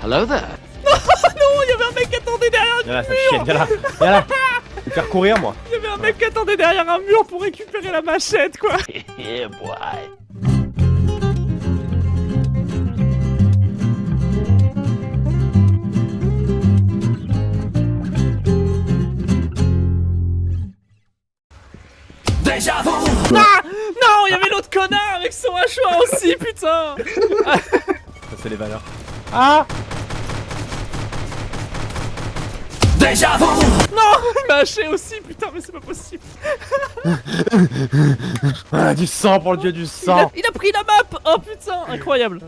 Hello there. Non, il y avait un mec qui attendait derrière un Viens là, ça chienne, viens là, viens là. Je vais te faire courir moi. Il y avait un mec qui attendait derrière un mur pour récupérer la machette, quoi. Yeah, boy. Ah non, il y avait l'autre connard avec son hachoir aussi, putain. Ça c'est les valeurs. Ah! Non, il m'a haché aussi, putain, mais c'est pas possible. Ah, du sang pour le dieu du sang. Il a pris la map. Oh putain, incroyable.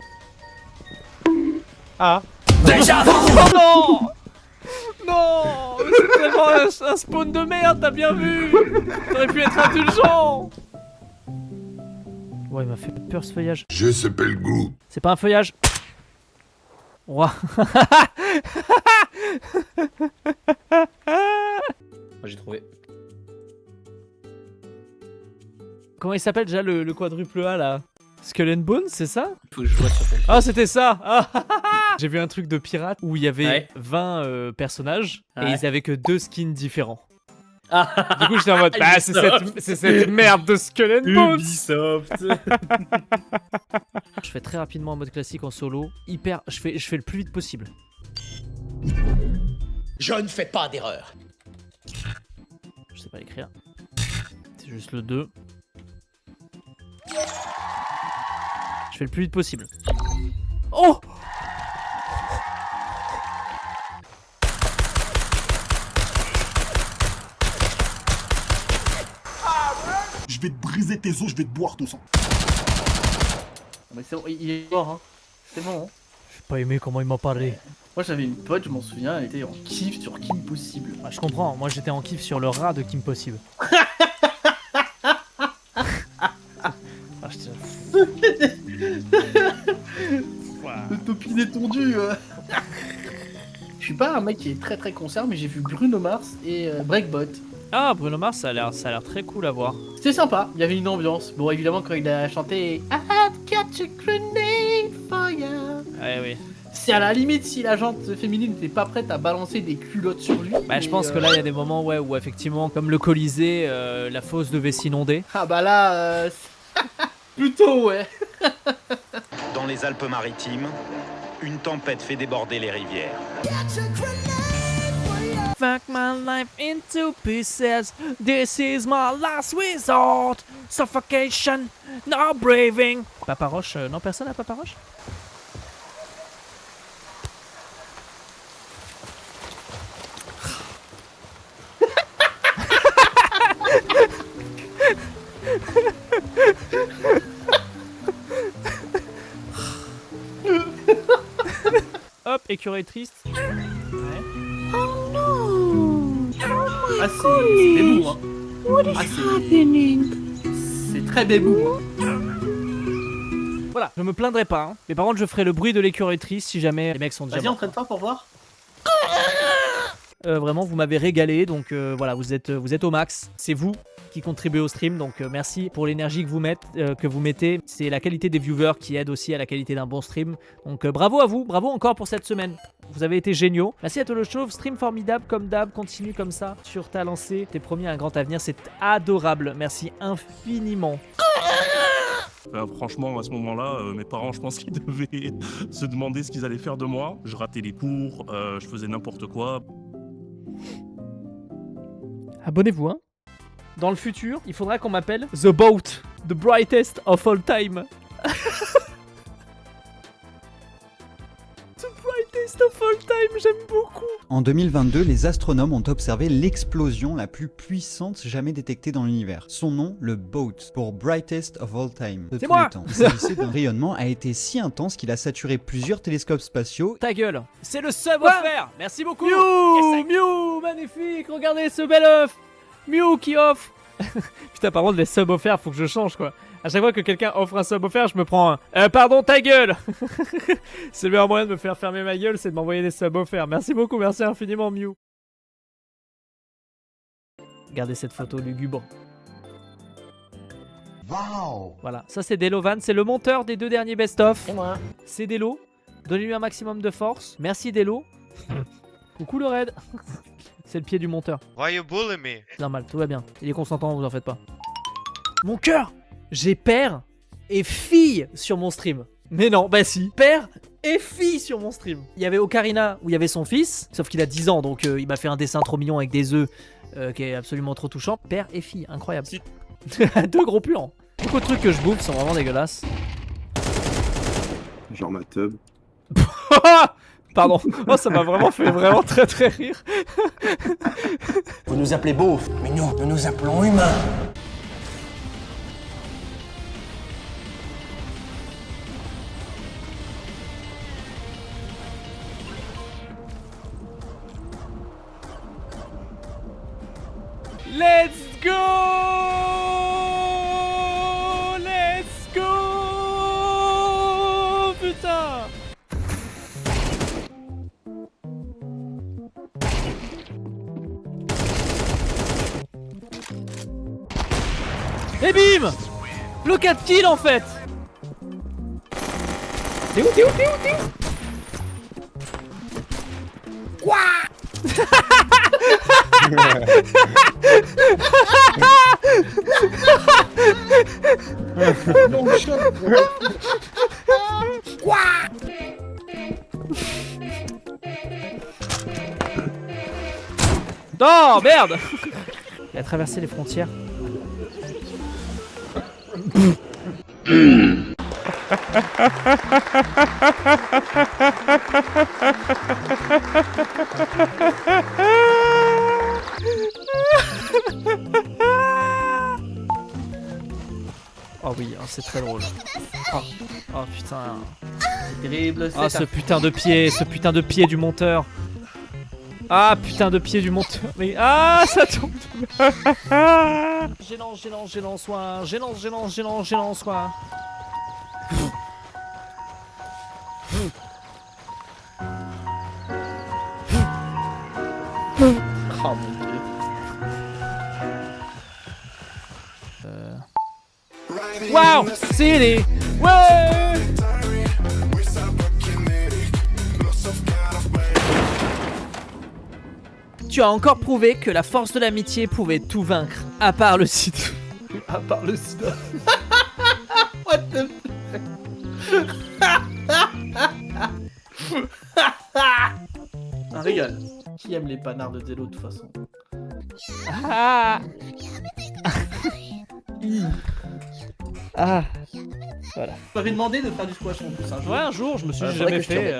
Ah! Oh non. Non, mais c'est tellement un spawn de merde, t'as bien vu. T'aurais pu être indulgent. Ouais, il m'a fait peur ce feuillage. Je s'appelle Groot. C'est pas un feuillage. Ouah. Moi j'ai trouvé. Comment il s'appelle déjà le quadruple A là? Skull and Bones, c'est ça? Faut que je vois sur ton. Ah, c'était ça. Ah. J'ai vu un truc de pirate où il y avait Ouais. 20 personnages et Ouais. ils avaient que 2 skins différents. Ah! Du coup, j'étais en mode, bah, c'est cette merde de Skull and Bones. Ubisoft. Je fais très rapidement en mode classique en solo. Je fais le plus vite possible. Je ne fais pas d'erreur. Je sais pas l'écrire. C'est juste le 2. Je fais le plus vite possible. Oh! Je vais te briser tes os, je vais te boire ton sang. Mais c'est bon, il est mort, hein. C'est bon, hein. J'ai pas aimé comment il m'a parlé. Moi j'avais une pote, je m'en souviens, elle était en kiff sur Kim Possible. Bah, je comprends, moi j'étais en kiff sur le rat de Kim Possible. Ah, Le topine est tondu. Je suis pas un mec qui est très concert, mais j'ai vu Bruno Mars et Breakbot. Ah, Bruno Mars, ça a l'air très cool à voir. C'était sympa, il y avait une ambiance. Bon, évidemment, quand il a chanté I've got a grenade for you. Ouais, oui. C'est à la limite si la jante féminine n'était pas prête à balancer des culottes sur lui. Bah, je pense que là, il y a des moments ouais, où effectivement, comme le Colisée, la fosse devait s'inonder. Ah bah là, plutôt ouais. Dans les Alpes-Maritimes, une tempête fait déborder les rivières. Fuck my life into pieces. This is my last resort. Suffocation, no braving. Papa Roche, non, personne à Papa Roche? Hop, écureuil triste. Ah c'est bébou hein. Ah c'est très bébou. Voilà, je me plaindrai pas. Hein. Mais par contre, je ferai le bruit de l'écureuil triste si jamais les mecs sont déjà Vas-y, morts. entraîne-toi pour voir. Vraiment, vous m'avez régalé, donc voilà, vous êtes au max. C'est vous qui contribuez au stream, donc merci pour l'énergie que vous mettez. C'est la qualité des viewers qui aide aussi à la qualité d'un bon stream. Donc bravo à vous, bravo encore pour cette semaine. Vous avez été géniaux. Merci à Tolo Chauve, stream formidable comme d'hab, continue comme ça sur ta lancée. T'es promis un grand avenir, c'est adorable. Merci infiniment. Franchement, à ce moment-là, mes parents, je pense qu'ils devaient se demander ce qu'ils allaient faire de moi. Je ratais les cours, je faisais n'importe quoi. Abonnez-vous, hein. Dans le futur, il faudra qu'on m'appelle The Boat, the brightest of all time. The brightest of all time, j'aime beaucoup. En 2022, les astronomes ont observé l'explosion la plus puissante jamais détectée dans l'univers. Son nom, le BOAT, pour Brightest of All Time, de C'est tous moi. les temps. Il s'agissait d'un rayonnement a été si intense qu'il a saturé plusieurs télescopes spatiaux. Ta gueule. C'est le sub offert. Merci beaucoup. Mew, Mew, magnifique. Regardez ce bel œuf. Mew qui offre. Putain, par contre, les subs offerts, faut que je change quoi. À chaque fois que quelqu'un offre un sub offert, je me prends un. Pardon, ta gueule. C'est le meilleur moyen de me faire fermer ma gueule, c'est de m'envoyer des subs offerts. Merci beaucoup, merci infiniment, Mew. Regardez cette photo lugubre. Wow. Voilà, ça c'est Delovan, c'est le monteur des 2 derniers best-of. Et moi. C'est Delo. Donnez-lui un maximum de force. Merci Delo. Coucou le raid. C'est le pied du monteur. Why you bully me? C'est normal, tout va bien. Il est consentant, vous en faites pas. Mon cœur! J'ai père et fille sur mon stream. Mais non, bah si. Père et fille sur mon stream. Il y avait Ocarina où il y avait son fils, sauf qu'il a 10 ans, donc il m'a fait un dessin trop mignon avec des œufs qui est absolument trop touchant. Père et fille, incroyable. Si. 2 gros puants. Beaucoup de trucs que je bouffe sont vraiment dégueulasses. Genre ma tub. Pardon, oh, ça m'a vraiment fait vraiment très très rire. Vous nous appelez beauf, mais nous nous appelons humains. Let's go! Let's go! Putain! Et bim! Le 4 kills en fait! T'es où? Quoi? Oh merde! Il a traversé les frontières. Oh oui, oh, c'est très drôle. Oh, oh putain. C'est terrible. Ah ce putain de pied du monteur. Ah putain de pied du monteur. Mais ah ça tombe. Gênant soin. Gênant soin. Oh mon dieu. Waouh, City. Ouais. Tu as encore prouvé que la force de l'amitié pouvait tout vaincre, à part le sida. À part le sida. What the un régal. Qui aime les panards de Delo de toute façon? Ah. Ah. Voilà. Je m'avais demandé de faire du squash en plus un jour. Ouais, un jour, je me suis faudrait jamais que je te fait.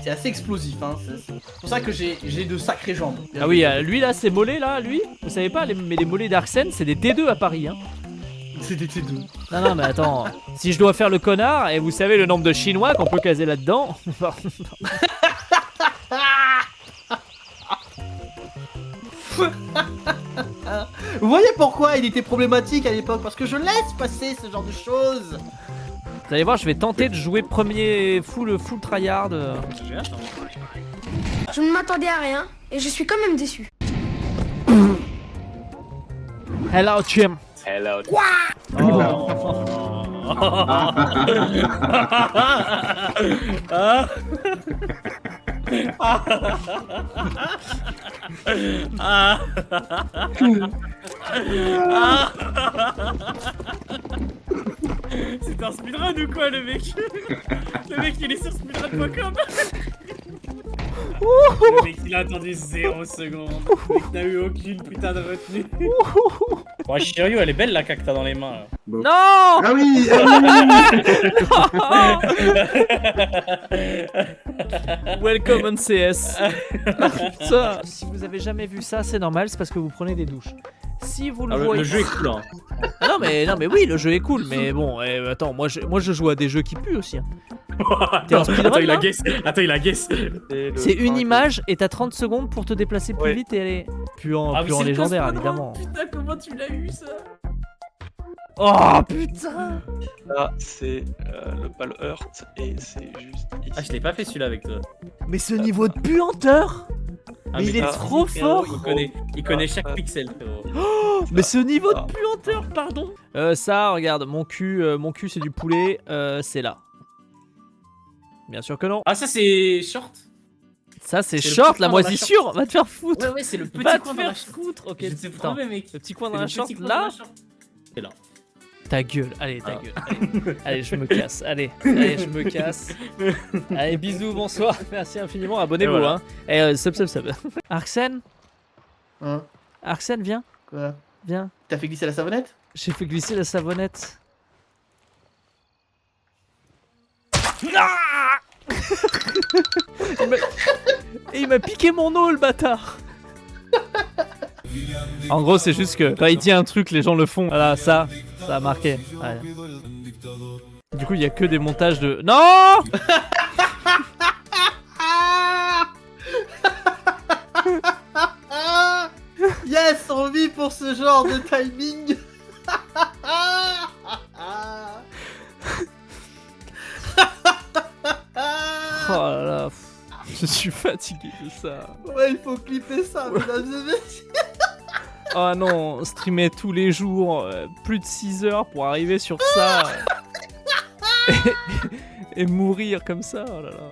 C'est assez explosif, hein. C'est pour ça que j'ai de sacrées jambes. Ah oui, lui là, ces mollets là, lui, vous savez pas, mais les mollets d'Arsène, c'est des T2 à Paris, hein. C'est des T2. Non, mais attends, si je dois faire le connard, et vous savez le nombre de Chinois qu'on peut caser là-dedans. Vous voyez pourquoi il était problématique à l'époque? Parce que je laisse passer ce genre de choses. Vous allez voir, je vais tenter de jouer premier full tryhard. Je ne m'attendais à rien et je suis quand même déçu. Hello, Jim. Hello. C'est un speedrun ou quoi le mec? Le mec il est sur speedrun.com. Le mec il a attendu 0 secondes. Le mec n'a eu aucune putain de retenue. Ouais, Shiryu, elle est belle la caque que t'as dans les mains. Là. Non. Ah oui, Welcome on CS. Ça, si vous avez jamais vu ça, c'est normal, c'est parce que vous prenez des douches. Si vous le voyez... Le jeu est cool, hein. Ah non mais oui, le jeu est cool, mais bon, attends, moi je joue à des jeux qui puent aussi. Hein. T'es en speedrun, Attends, il a là guess. Attends, il a guess. C'est une image et t'as 30 secondes pour te déplacer plus vite et aller puant c'est légendaire le évidemment. Putain, comment tu l'as eu ça? Oh putain. Là, c'est le pal Heart et c'est juste ici. Ah, je l'ai pas fait celui-là avec toi. Mais ce niveau de puanteur. Ah, mais il est trop fort. Il connaît chaque pixel, frérot. Oh, mais ce niveau de puanteur, pardon. Ça, regarde, mon cul c'est du poulet, c'est là. Bien sûr que non. Ah, ça c'est short. Ça c'est C'est le short, petit la coin dans la moisissure. Va te faire foutre. Ouais, c'est le petit Va te coin dans la faire short. foutre. Ok, Je t'ai attends. prouvé, mec. Le petit coin dans C'est la le short, petit coin dans la là. short. C'est là. Ta gueule, allez, ta Ah. gueule. Allez. Allez, je me casse. Allez, je me casse. Allez, bisous, bonsoir. Merci infiniment. Abonnez-vous, Et voilà. hein. Et sub. Arsène, Hein? Arsène, viens. Quoi? Viens. T'as fait glisser la savonnette? J'ai fait glisser la savonnette. Et il m'a piqué mon eau, le bâtard. En gros, c'est juste que quand il dit un truc, les gens le font. Voilà, ça a marqué. Ouais. Du coup, il y a que des montages de. Non. Yes, on vit pour ce genre de timing. Oh là là. Je suis fatigué de ça. Ouais, il faut clipper ça, mesdames et messieurs. Oh non, streamer tous les jours, plus de 6 heures pour arriver sur ça. Et mourir comme ça, oh là là.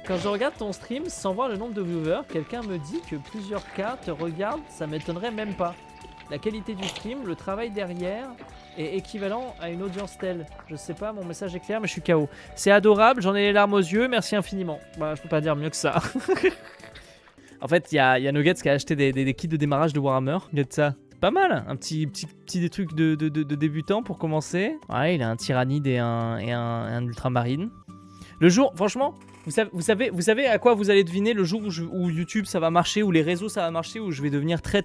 Quand je regarde ton stream sans voir le nombre de viewers, quelqu'un me dit que plusieurs cas te regardent, ça m'étonnerait même pas. La qualité du stream, le travail derrière est équivalent à une audience telle. Je sais pas, mon message est clair, mais je suis KO. C'est adorable, j'en ai les larmes aux yeux, merci infiniment. Bah, je peux pas dire mieux que ça. En fait, il y a Nuggets qui a acheté des kits de démarrage de Warhammer. Regardez ça. C'est pas mal, un petit des trucs de débutant pour commencer. Ouais, il a un tyrannide et un ultramarine. Le jour, franchement, vous savez à quoi vous allez deviner le jour où YouTube ça va marcher, où les réseaux ça va marcher, où je vais devenir très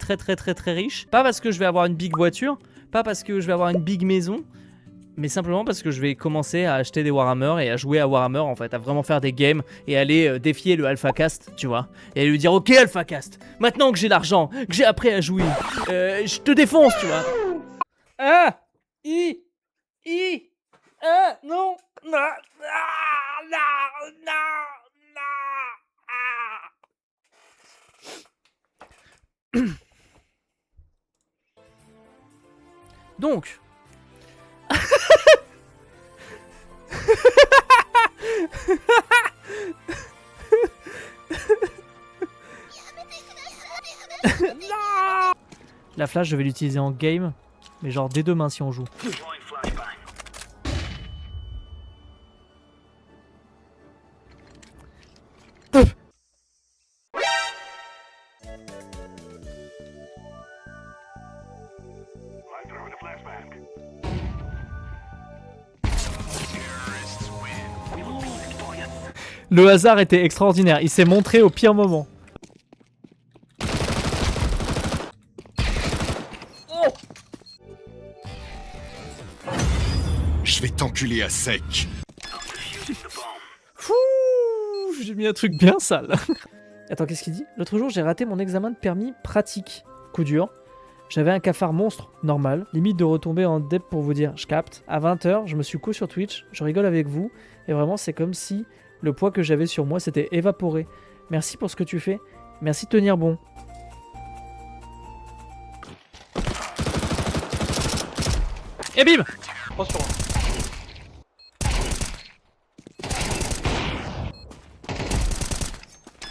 riche. Pas parce que je vais avoir une big voiture, pas parce que je vais avoir une big maison, mais simplement parce que je vais commencer à acheter des Warhammer et à jouer à Warhammer en fait, à vraiment faire des games et aller défier le AlphaCast, tu vois. Et lui dire ok AlphaCast, maintenant que j'ai l'argent, que j'ai appris à jouer, je te défonce, tu vois. Ah non, donc la flash je vais l'utiliser en game, mais genre dès demain si on joue. Le hasard était extraordinaire, il s'est montré au pire moment. Je vais t'enculer à sec. Fouh, j'ai mis un truc bien sale. Attends, qu'est-ce qu'il dit? L'autre jour, j'ai raté mon examen de permis pratique. Coup dur. J'avais un cafard monstre, normal. Limite de retomber en dep pour vous dire, je capte. À 20h, je me suis couché sur Twitch, je rigole avec vous. Et vraiment, c'est comme si le poids que j'avais sur moi s'était évaporé. Merci pour ce que tu fais. Merci de tenir bon. Et bim!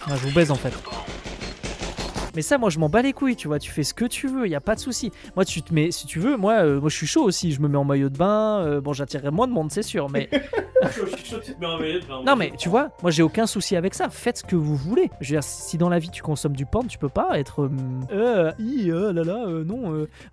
Ah, je vous baise en fait. Mais ça, moi, je m'en bats les couilles, tu vois. Tu fais ce que tu veux, y a pas de souci. Moi, tu te mets, si tu veux, moi, je suis chaud aussi. Je me mets en maillot de bain. Bon, j'attirerai moins de monde, c'est sûr, mais. Non, mais tu vois, moi, j'ai aucun souci avec ça. Faites ce que vous voulez. Je veux dire, si dans la vie tu consommes du porn, tu peux pas être. Non.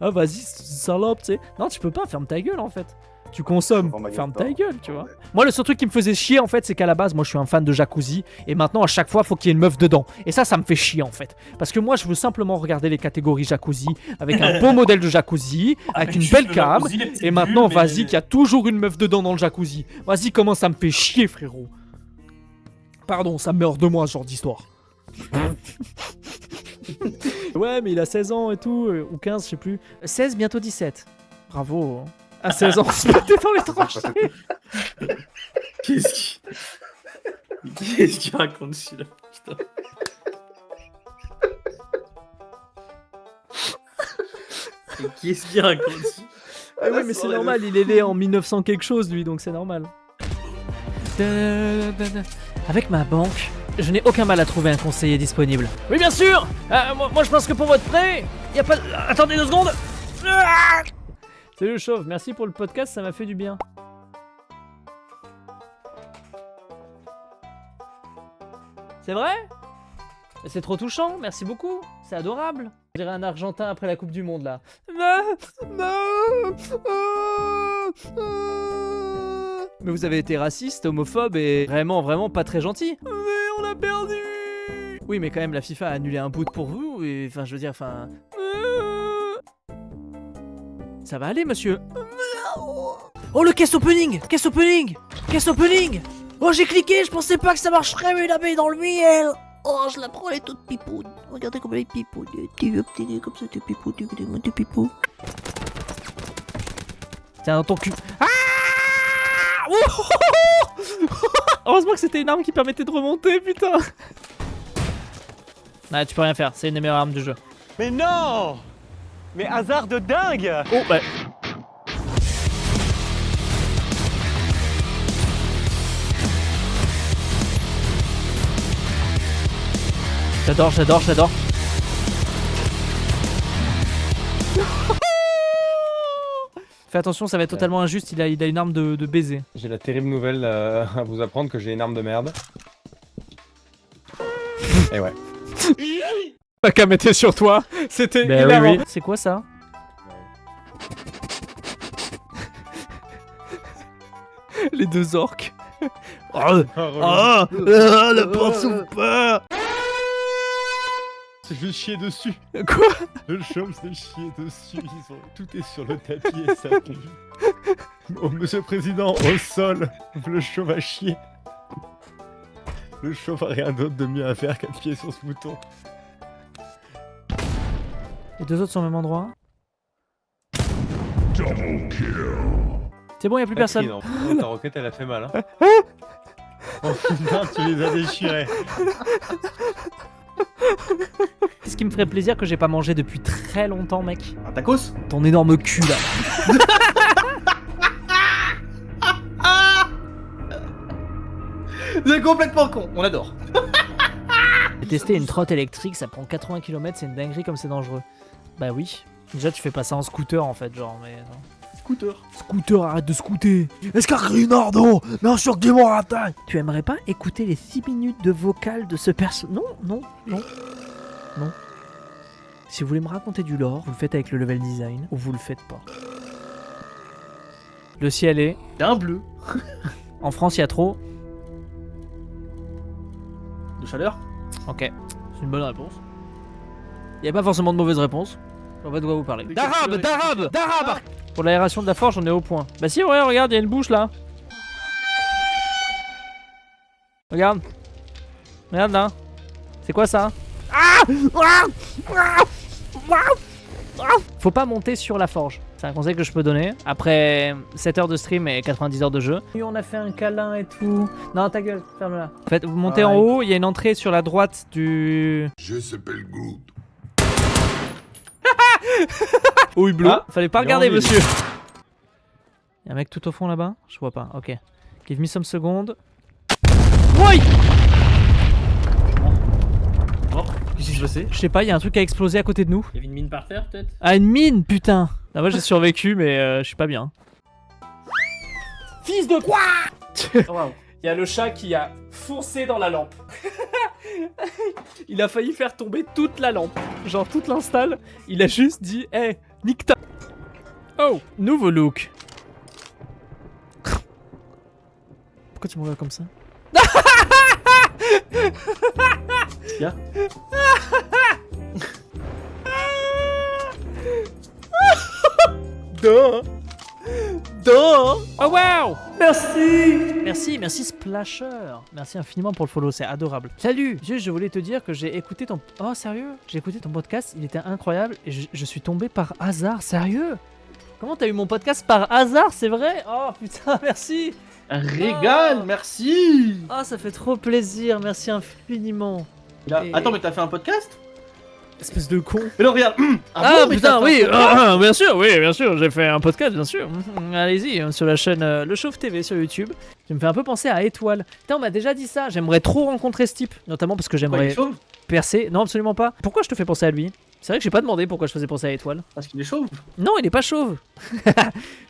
Ah, vas-y, salope, tu sais. Non, tu peux pas. Ferme ta gueule, en fait. Tu consommes, ferme ta gueule, tu vois. Moi, le seul truc qui me faisait chier, en fait, c'est qu'à la base, moi, je suis un fan de jacuzzi. Et maintenant, à chaque fois, faut qu'il y ait une meuf dedans. Et ça me fait chier, en fait. Parce que moi, je veux simplement regarder les catégories jacuzzi, avec un beau modèle de jacuzzi, avec une belle cam. Et maintenant, vas-y, qu'il y a toujours une meuf dedans dans le jacuzzi. Vas-y, comment ça me fait chier, frérot. Pardon, ça meurt de moi, ce genre d'histoire. Ouais, mais il a 16 ans et tout, ou 15, je sais plus. 16, bientôt 17. Bravo. À 16 ans, on se mettait dans les tranchées. Qu'est-ce qu'il raconte celui-là? Putain. Qu'est-ce qu'il raconte? Ah oui, mais c'est normal, il est né en 1900 quelque chose, lui, donc c'est normal. Avec ma banque, je n'ai aucun mal à trouver un conseiller disponible. Oui, bien sûr. Moi, je pense que pour votre prêt, y a pas... Attendez 2 secondes. Salut le chauve, merci pour le podcast, ça m'a fait du bien. C'est vrai? C'est trop touchant, merci beaucoup. C'est adorable. Je dirais un Argentin après la Coupe du Monde, là. Mais vous avez été raciste, homophobe et vraiment pas très gentil. Mais on a perdu. Oui, mais quand même, la FIFA a annulé un boot pour vous. Et enfin, je veux dire, enfin... Ça va aller, monsieur. Oh, le caisse opening. Caisse opening. Caisse opening. Oh, j'ai cliqué, je pensais pas que ça marcherait, mais une abeille dans le miel. Oh, je la prends, elle est toute pipoune. Regardez comme elle est pipoune. Comme ça, t'es pipoune, t'es pipoune. Tiens, dans ton cul. Ah! Heureusement que c'était une arme qui permettait de remonter, putain. Ouais, tu peux rien faire, c'est une des meilleures armes du jeu. Mais non! Mais hasard de dingue! Oh, bah. J'adore. Fais attention, ça va être totalement injuste, il a une arme de baiser. J'ai la terrible nouvelle à vous apprendre que j'ai une arme de merde. Et ouais. Pas qu'à mettre sur toi, c'était hilarant. Oui. C'est quoi ça? Les 2 orques. La porte s'ouvre pas. C'est juste chier dessus. Quoi? Le chauve s'est chié dessus, tout est sur le tapis et ça tombe. Oh, monsieur le président, au sol, le chauve a chié. Le chauve a rien d'autre de mieux à faire qu'à pied sur ce bouton. Les 2 autres sont au même endroit. C'est bon, y'a plus personne. Ta roquette elle a fait mal. Hein. Oh putain, tu les as déchirés. Ce qui me ferait plaisir que j'ai pas mangé depuis très longtemps, mec. Un tacos? Ton énorme cul là. C'est complètement con, on adore. J'ai testé une trotte électrique, ça prend 80 km, c'est une dinguerie comme c'est dangereux. Bah oui. Déjà tu fais pas ça en scooter en fait, genre, mais non. Scooter, arrête de scooter. Escarrinardo, bien sûr que tu m'en attaques. Tu aimerais pas écouter les 6 minutes de vocal de ce perso... Non. Si vous voulez me raconter du lore, vous le faites avec le level design, ou vous le faites pas. Le ciel est... Y'a un bleu. En France, il y a trop... De chaleur? Ok, c'est une bonne réponse. Il n'y a pas forcément de mauvaise réponse. On va de quoi vous parler. D'arabe. Pour l'aération de la forge, on est au point. Bah si, ouais, regarde, il y a une bouche là. Regarde là. C'est quoi ça? Faut pas monter sur la forge. C'est un conseil que je peux donner. Après 7 heures de stream et 90 heures de jeu. On a fait un câlin et tout. Non, ta gueule, ferme-la. En fait, vous montez en haut, il y a une entrée sur la droite du... Je s'appelle Groot. Oui, bleu. Fallait pas regarder, monsieur. Y'a un mec tout au fond là-bas? Je vois pas, ok. Give me some secondes. Oui! Qu'est-ce qui se passait? Je sais pas, y'a un truc qui a explosé à côté de nous. Il y avait une mine par terre peut-être? Ah, une mine, putain! Ah, moi j'ai survécu, mais je suis pas bien. Fils de quoi? Wow. Il y a le chat qui a foncé dans la lampe. Il a failli faire tomber toute la lampe. Genre toute l'install. Il a juste dit, hey, nique ta... Oh, nouveau look. Pourquoi tu me regardes comme ça? Y'a Oh wow! Merci Splasher. Merci infiniment pour le follow, c'est adorable. Salut! Juste, je voulais te dire que j'ai écouté ton... Oh sérieux? J'ai écouté ton podcast, il était incroyable et je suis tombé par hasard, sérieux? Comment t'as eu mon podcast par hasard, c'est vrai? Oh putain, merci! Un régal, merci! Oh, ça fait trop plaisir, merci infiniment. Attends, mais t'as fait un podcast? Espèce de con. Mais non, regarde. Ah bon, mais putain, t'as oui, fait un bien sûr, j'ai fait un podcast, bien sûr. Allez-y, sur la chaîne Le Chauve TV sur YouTube. Ça me fait un peu penser à Étoile. Putain, on m'a déjà dit ça, j'aimerais trop rencontrer ce type, notamment parce que Quoi, il j'aimerais est chauve? percer. Non, absolument pas. Pourquoi je te fais penser à lui? C'est vrai que j'ai pas demandé pourquoi je faisais penser à Étoile. Parce qu'il est chauve. Non, il est pas chauve.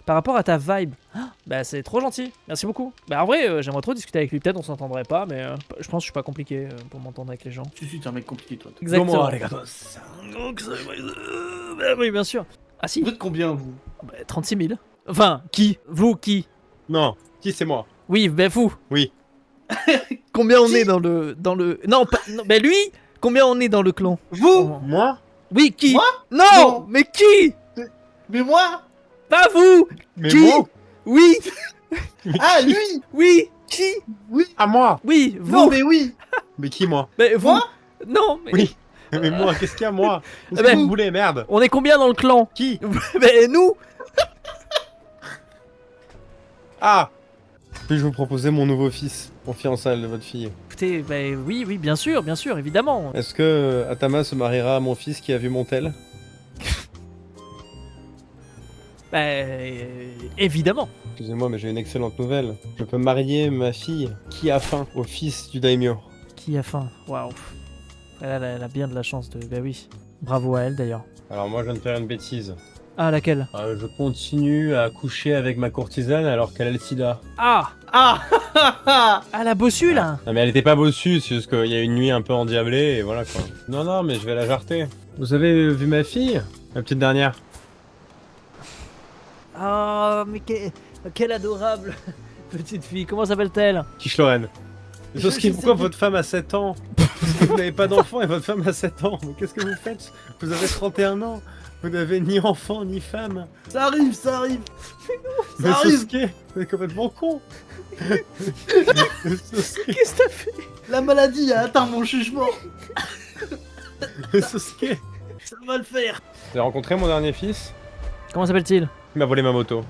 Par rapport à ta vibe. Ah, bah c'est trop gentil, merci beaucoup. Bah en vrai, j'aimerais trop discuter avec lui, peut-être on s'entendrait pas, mais je pense que je suis pas compliqué pour m'entendre avec les gens. Si, t'es un mec compliqué, toi. Exactement. les gars. Bah oui, bien sûr. Ah si, Vous êtes combien, vous? bah, 36 000. Enfin, qui? Vous, qui? Non, qui c'est moi? Oui, bah vous. Oui. Combien on est dans le... Non, pas... non, bah lui. Combien on est dans le clan? Vous? Moi? Oui, qui? Moi? Non, Non. mais qui? Mais moi? Pas vous. Mais Qui? moi? Oui, Ah, lui? oui, qui? À moi? Oui, vous. Non, mais oui. Mais qui moi? Mais vous. Moi? Non, mais... Oui. Mais moi, qu'est-ce qu'il y a moi? Qu'est-ce ben- que vous voulez, merde? On est combien dans le clan? Qui? Mais nous. Ah! Puis-je vous proposer mon nouveau fils, mon fiançailles de votre fille? Écoutez, bah oui, bien sûr, évidemment. Est-ce que Atama se mariera à mon fils qui a vu mon tel? Bah évidemment. Excusez-moi, mais j'ai une excellente nouvelle. Je peux marier ma fille qui a faim au fils du daimyo. Qui a faim? Waouh. Elle a bien de la chance de... Bah oui. Bravo à elle d'ailleurs. Alors moi, je viens de faire une bêtise. Ah, laquelle? Je continue à coucher avec ma courtisane alors qu'elle a le sida. Ah. Ah. Ah, la bossue là. Non mais elle était pas bossue, c'est juste qu'il y a une nuit un peu endiablée et voilà quoi. Non mais je vais la jarter. Vous avez vu ma fille? La petite dernière. Oh, mais quelle adorable petite fille. Comment s'appelle-t-elle? Quiche Lorraine. Soski, pourquoi votre femme a 7 ans? Parce que vous n'avez pas d'enfant et votre femme a 7 ans. Mais qu'est-ce que vous faites? Vous avez 31 ans. Vous n'avez ni enfant ni femme. Ça arrive, ça arrive. Mais arrive. Soski, vous êtes complètement con. Soski, Qu'est-ce que t'as fait? La maladie a atteint mon jugement. Soski. Ça va le faire. J'ai rencontré mon dernier fils. Comment s'appelle-t-il? Il m'a volé ma moto.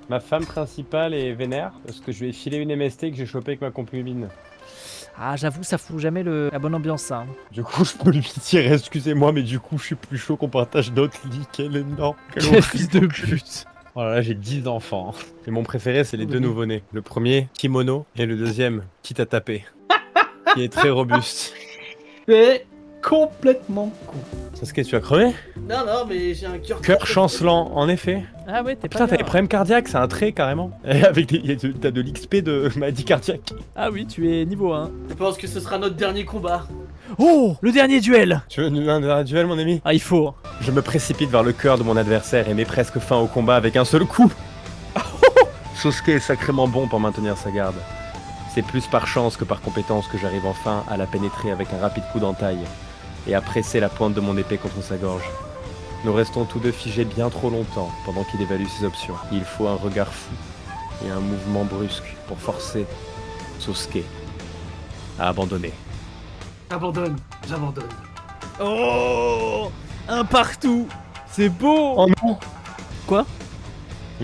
Ma femme principale est vénère parce que je lui ai filé une MST que j'ai chopé avec ma concubine. Ah, j'avoue, ça fout jamais la bonne ambiance, ça. Du coup, je peux lui tirer, excusez-moi, mais du coup, je suis plus chaud qu'on partage d'autres lits. Quel énorme. Quel fils de pute. Oh là là, j'ai 10 enfants. Et mon préféré, c'est les deux nouveau-nés. Le premier, Kimono, et le deuxième, Quitte à taper. Qui est très robuste. C'est complètement con. Sasuke, tu as crevé? Non, mais j'ai un cœur. Cœur chancelant, en effet. Ah ouais, t'es pas Putain, t'as bien. des problèmes cardiaques, c'est un trait carrément. Et avec t'as de l'XP de maladie cardiaque. Ah oui, tu es niveau 1. Je pense que ce sera notre dernier combat. Oh, le dernier duel. Tu veux un duel, mon ami? Ah, il faut. Je me précipite vers le cœur de mon adversaire et mets presque fin au combat avec un seul coup. Sosuke est sacrément bon pour maintenir sa garde. C'est plus par chance que par compétence que j'arrive enfin à la pénétrer avec un rapide coup d'entaille et à presser la pointe de mon épée contre sa gorge. Nous restons tous deux figés bien trop longtemps pendant qu'il évalue ses options. Il faut un regard fou et un mouvement brusque pour forcer Sosuke à abandonner. J'abandonne. Oh, un partout. C'est beau. Oh non! Quoi?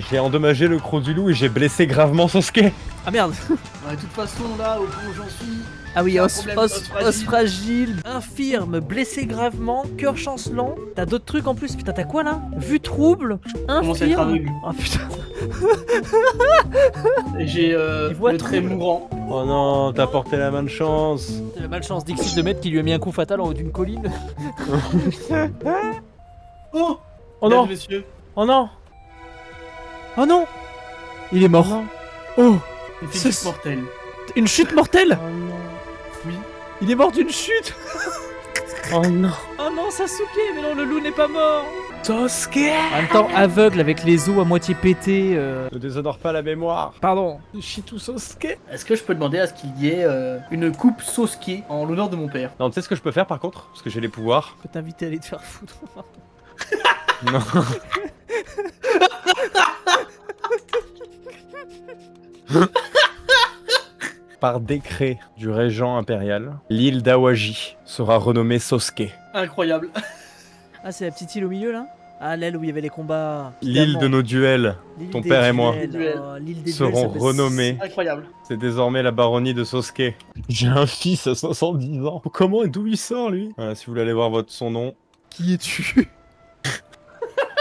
J'ai endommagé le croc du loup et j'ai blessé gravement Sosuke. Ah merde. De toute façon, là, au point où j'en suis. Ah oui, C'est un os problème d'os fragile, infirme, blessé gravement, cœur chancelant. T'as d'autres trucs en plus. Putain, t'as quoi là? Vue trouble, Commence à être infirme. aveugle. Oh putain. Et j'ai voit le trait trouble. mourant. Oh non, t'as porté la main de chance. C'est la malchance d'Ixis de Maître qui lui a mis un coup fatal en haut d'une colline. Oh, Oh mesdames, non, messieurs, oh non. Oh non. Il est mort. Oh, une C'est- chute mortelle. une chute mortelle. Oh non. Oui. Il est mort d'une chute. Oh non. Oh non, Sasuke, mais non, le loup n'est pas mort. Sosuke. En même temps, aveugle avec les os à moitié pétés. Ne déshonore pas la mémoire. Pardon. Shitu Sosuke. Est-ce que je peux demander à ce qu'il y ait une coupe Sosuke en l'honneur de mon père? Non, tu sais ce que je peux faire par contre? Parce que j'ai les pouvoirs. Je peux t'inviter à aller te faire foutre. Non. Par décret du régent impérial, l'île d'Awaji sera renommée Sosuke. Incroyable. Ah, c'est la petite île au milieu là? Ah, l'aile où il y avait les combats. L'île de nos duels, L'île ton des père et moi, duels. Oh, l'île des seront duels, ça fait- renommés. Incroyable. C'est désormais la baronnie de Sosuke. J'ai un fils à 70 ans. Comment et d'où il sort, lui? Voilà, si vous voulez aller voir son nom. Qui es-tu?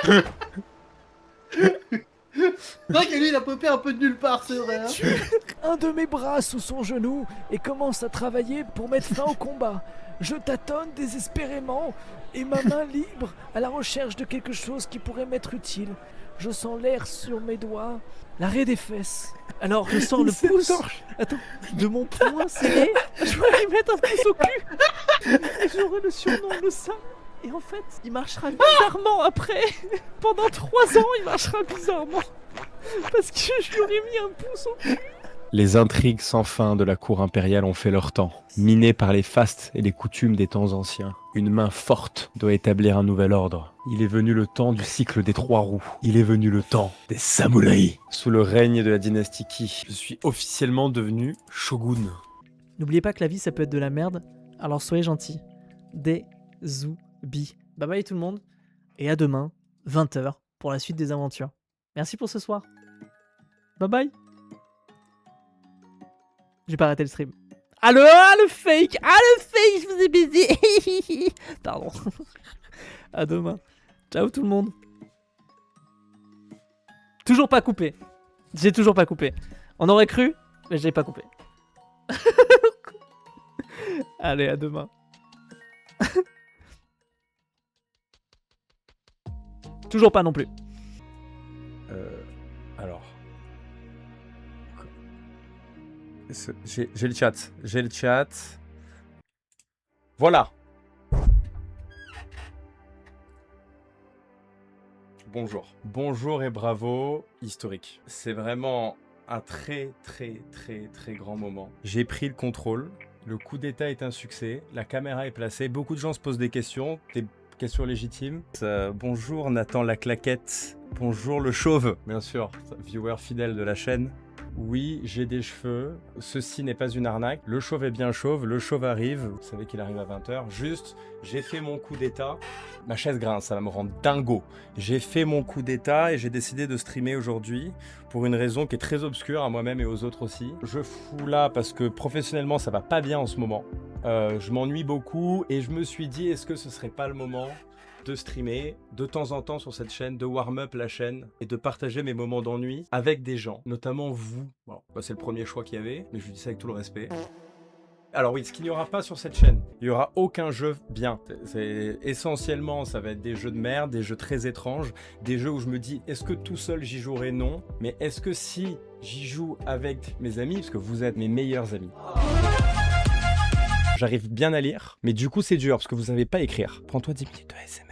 C'est vrai que lui, il a popé un peu de nulle part, c'est vrai. Hein. Un de mes bras sous son genou et commence à travailler pour mettre fin au combat. Je tâtonne désespérément et ma main libre à la recherche de quelque chose qui pourrait m'être utile. Je sens l'air sur mes doigts, l'arrêt des fesses. Alors je sens le pouce attends, de mon poing serré. Je vais lui mettre un pouce au cul. Et j'aurai le surnom de ça. Et en fait, il marchera bizarrement après. Pendant 3 ans, il marchera bizarrement. Parce que je lui aurais mis un pouce au cul. Les intrigues sans fin de la cour impériale ont fait leur temps. Minées par les fastes et les coutumes des temps anciens, une main forte doit établir un nouvel ordre. Il est venu le temps du cycle des 3 roues. Il est venu le temps des samouraïs. Sous le règne de la dynastie Qi, je suis officiellement devenu shogun. N'oubliez pas que la vie, ça peut être de la merde. Alors soyez gentils. Dézoubi. Bye bye tout le monde. Et à demain, 20h, pour la suite des aventures. Merci pour ce soir. Bye bye. J'ai pas arrêté le stream. Ah le fake. Ah le fake, je vous ai baisé. Pardon. À demain. Ciao tout le monde. Toujours pas coupé. J'ai toujours pas coupé. On aurait cru, mais je l'ai pas coupé. Allez, à demain. Toujours pas non plus. Alors. J'ai le chat. J'ai le chat. Voilà. Bonjour. Bonjour et bravo, historique. C'est vraiment un très grand moment. J'ai pris le contrôle. Le coup d'état est un succès. La caméra est placée. Beaucoup de gens se posent des questions. Des questions légitimes. Bonjour Nathan la claquette. Bonjour le chauve. Bien sûr, viewer fidèle de la chaîne. Oui, j'ai des cheveux. Ceci n'est pas une arnaque. Le chauve est bien chauve. Le chauve arrive. Vous savez qu'il arrive à 20h. Juste, j'ai fait mon coup d'état. Ma chaise grince, ça va me rendre dingo. J'ai fait mon coup d'état et j'ai décidé de streamer aujourd'hui pour une raison qui est très obscure à moi-même et aux autres aussi. Je fous là parce que professionnellement, ça va pas bien en ce moment. Je m'ennuie beaucoup et je me suis dit, est-ce que ce serait pas le moment de streamer de temps en temps sur cette chaîne, de warm up la chaîne et de partager mes moments d'ennui avec des gens, notamment vous. Bon, bah, c'est le premier choix qu'il y avait, mais je vous dis ça avec tout le respect. Alors oui, ce qu'il n'y aura pas sur cette chaîne, il n'y aura aucun jeu bien. Essentiellement, ça va être des jeux de merde, des jeux très étranges, des jeux où je me dis, est-ce que tout seul j'y jouerai? Non. Mais est-ce que si j'y joue avec mes amis, parce que vous êtes mes meilleurs amis, j'arrive bien à lire, mais du coup c'est dur, parce que vous savez pas écrire. Prends-toi 10 minutes de ASMR.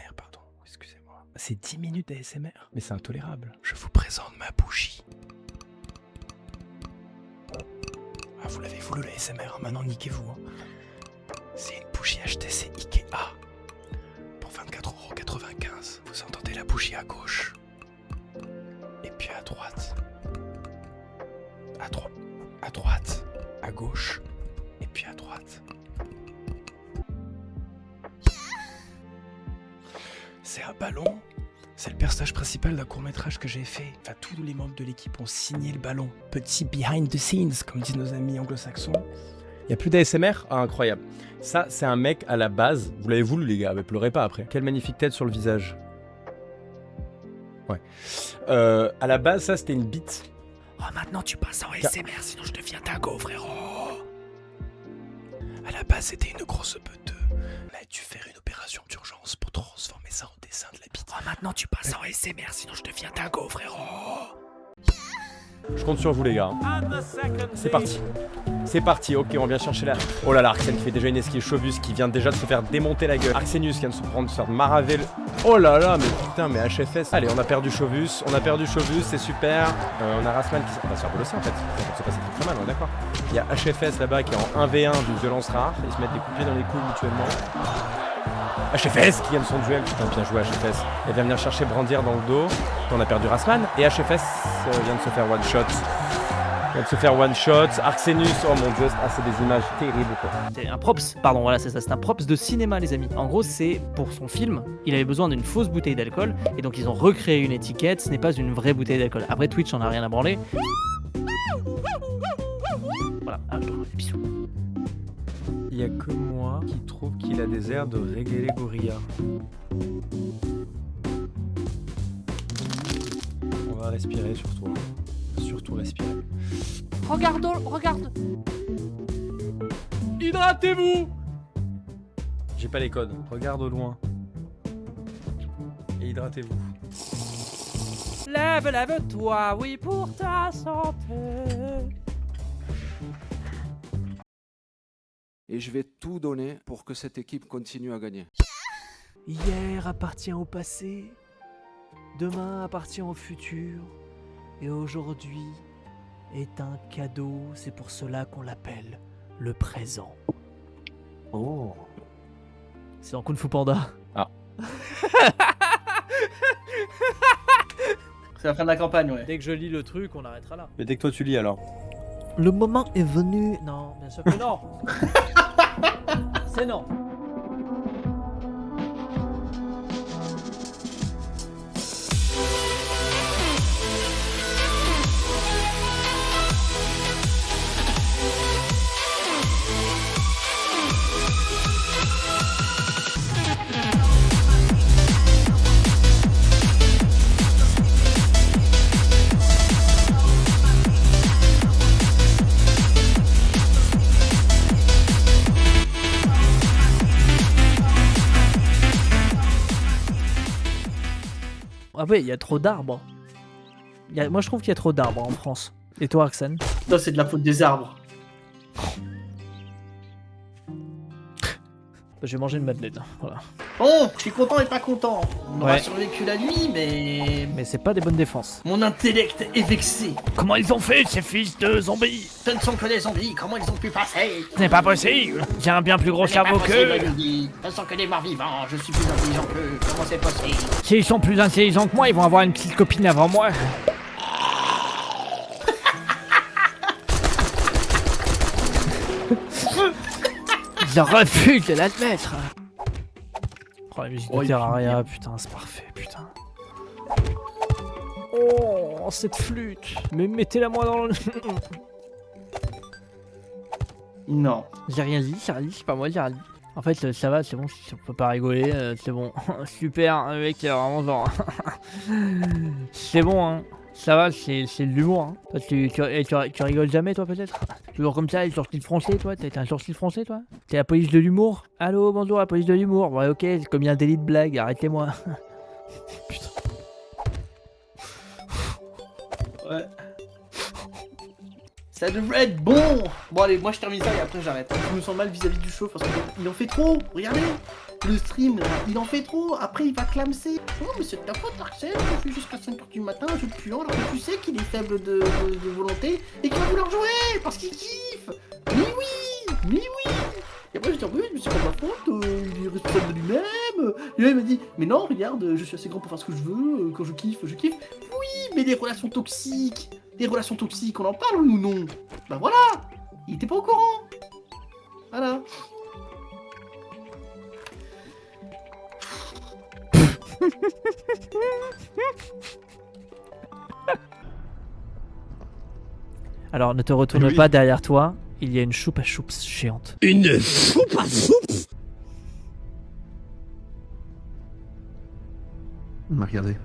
C'est 10 minutes d'ASMR. Mais c'est intolérable. Je vous présente ma bougie. Ah, vous l'avez voulu l'ASMR, maintenant niquez-vous. Hein. C'est une bougie HTC Ikea. Pour 24,95 €. Vous entendez la bougie à gauche. Et puis à droite. À droite. À gauche. Et puis à droite. C'est un ballon. C'est le personnage principal d'un court-métrage que j'ai fait. Enfin, tous les membres de l'équipe ont signé le ballon. Petit behind the scenes, comme disent nos amis anglo-saxons. Il n'y a plus d'ASMR? Ah, incroyable. Ça, c'est un mec à la base. Vous l'avez voulu, les gars, mais pleurez pas après. Quelle magnifique tête sur le visage. Ouais. À la base, ça, c'était une bite. Oh, maintenant tu passes en ASMR, sinon je deviens dingo, frérot. À la base, c'était une grosse beute. On a dû faire une opération d'urgence pour transformer ça en dessin de la bite. Oh, maintenant tu passes en ASMR, sinon je deviens dingo, frérot. Je compte sur vous, les gars. C'est parti. C'est parti, ok, on vient chercher la... Oh là là, Arsène qui fait déjà une esquive, Chauvius qui vient déjà de se faire démonter la gueule. Arsenius qui vient de se prendre, de se faire maraver le... Oh là là, mais putain, mais HFS. Allez, on a perdu Chauvius, c'est super. On a Rasman qui... On va se faire bolosser en fait. Ça va se passer très mal, on est d'accord. Il y a HFS là-bas qui est en 1v1 d'une violence rare. Ils se mettent des coups de pied dans les couilles mutuellement. HFS qui gagne son duel, putain, bien joué HFS. Elle vient venir chercher Brandir dans le dos. On a perdu Rasman et HFS vient de se faire one shot. Il vient de se faire one shot. Arxenus, oh mon dieu, c'est des images terribles quoi. C'est un props, pardon, voilà, c'est ça, c'est un props de cinéma, les amis. En gros, c'est pour son film, il avait besoin d'une fausse bouteille d'alcool, et donc ils ont recréé une étiquette, ce n'est pas une vraie bouteille d'alcool. Après, Twitch en a rien à branler. Voilà, bisous. Il y a que moi qui trouve qu'il a des airs de Reggae Gorilla. On va respirer surtout. Surtout respirer. Regarde. Hydratez-vous. J'ai pas les codes. Regarde au loin. Et hydratez-vous. Lève-toi, oui, pour ta santé. Et je vais tout donner pour que cette équipe continue à gagner. Hier appartient au passé, demain appartient au futur, et aujourd'hui est un cadeau, c'est pour cela qu'on l'appelle le présent. Oh. C'est dans Kung Fu Panda. Ah. C'est la fin de la campagne, ouais. Dès que je lis le truc, on arrêtera là. Mais dès que toi tu lis alors. Le moment est venu. Non, bien sûr que non. C'est non. Ah ouais, il y a trop d'arbres. Moi je trouve qu'il y a trop d'arbres en France. Et toi, Arxen? Non, c'est de la faute des arbres. Je vais manger une madeleine, voilà. Bon, je suis content et pas content. On aura Ouais. survécu la nuit, mais... Mais c'est pas des bonnes défenses. Mon intellect est vexé. Comment ils ont fait, ces fils de zombies? Ce ne sont que des zombies, comment ils ont pu passer? Ce n'est pas possible. J'ai un bien plus gros cerveau qu'eux. Ce ne sont que des morts vivants, je suis plus intelligent qu'eux, comment c'est possible? S'ils sont plus intelligents que moi, ils vont avoir une petite copine avant moi. Je refuse de l'admettre. Oh, la musique Oh, de il Terraria, putain, c'est parfait, putain. Oh, cette flûte. Mais mettez-la moi dans le... Non. J'ai rien dit, c'est pas moi, j'ai rien dit. En fait, ça va, c'est bon, on peut pas rigoler, c'est bon. Super, le mec, vraiment genre... c'est bon, hein. Ça va, c'est de l'humour. Hein. Toi, tu rigoles jamais, toi, peut-être? Toujours comme ça, le sourcil français, toi? T'as un sourcil français, toi? T'es la police de l'humour? Allô, bonjour, la police de l'humour. Ouais, ok, c'est comme il y a un délit de blague, arrêtez-moi. Putain. Ouais. Ça devrait être bon. Bon allez, moi je termine ça et après j'arrête. Je me sens mal vis-à-vis du show parce qu'il en fait trop. Regardez, le stream, là, il en fait trop. Après il va clamser. Oh mais c'est de ta faute Arxen, je suis jusqu'à 5h du matin, je te puant alors que tu sais qu'il est faible de volonté et qu'il va vouloir jouer parce qu'il kiffe. Mais oui. Et après je dis oui, mais c'est pas ma faute, il est responsable de lui-même. Et là il m'a dit, mais non, regarde, je suis assez grand pour faire ce que je veux, quand je kiffe, je kiffe. Oui, mais les relations toxiques. Les relations toxiques, on en parle ou non? Bah voilà. Il était pas au courant. Voilà. Alors, ne te retourne pas derrière toi, il y a une choupe à choups géante. Une soupe à soupe? Il m'a regardé.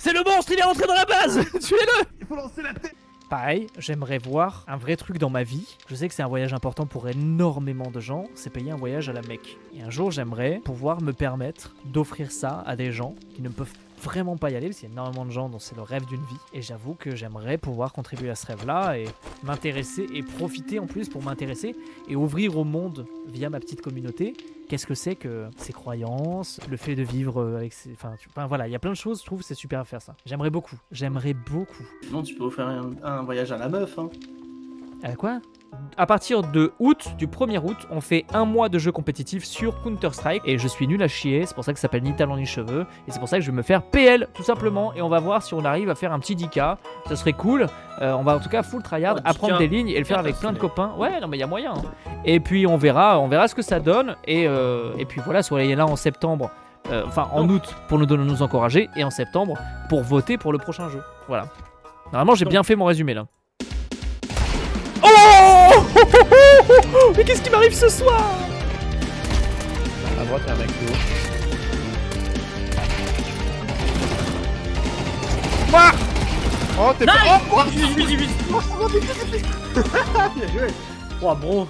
C'est le monstre, il est rentré dans la base. Tuez-le. Il faut lancer la tête. Pareil, j'aimerais voir un vrai truc dans ma vie. Je sais que c'est un voyage important pour énormément de gens, c'est payer un voyage à la Mecque. Et un jour, j'aimerais pouvoir me permettre d'offrir ça à des gens qui ne peuvent vraiment pas y aller, parce qu'il y a énormément de gens dont c'est le rêve d'une vie. Et j'avoue que j'aimerais pouvoir contribuer à ce rêve-là et m'intéresser et profiter en plus pour m'intéresser et ouvrir au monde via ma petite communauté. Qu'est-ce que c'est que ces croyances, le fait de vivre avec ses... Enfin, voilà, il y a plein de choses, je trouve, c'est super à faire ça. J'aimerais beaucoup. Non, tu peux faire un voyage à la meuf, hein. Quoi? À partir de août, du 1er août, on fait un mois de jeu compétitif sur Counter-Strike et je suis nul à chier, c'est pour ça que ça s'appelle ni talent ni cheveux et c'est pour ça que je vais me faire PL tout simplement et on va voir si on arrive à faire un petit 10K, ça serait cool. On va en tout cas full tryhard, apprendre des lignes et le faire avec plein de copains. Ouais, non mais il y a moyen. Hein. Et puis on verra ce que ça donne et puis voilà, soyez là en septembre. En août pour nous encourager et en septembre pour voter pour le prochain jeu. Voilà. Normalement j'ai bien fait mon résumé là. Oh mais qu'est-ce qui m'arrive ce soir? À droite, il y a un mec de haut. Oh, t'es pas. Oh, Vite. Bien joué. Oh, bro.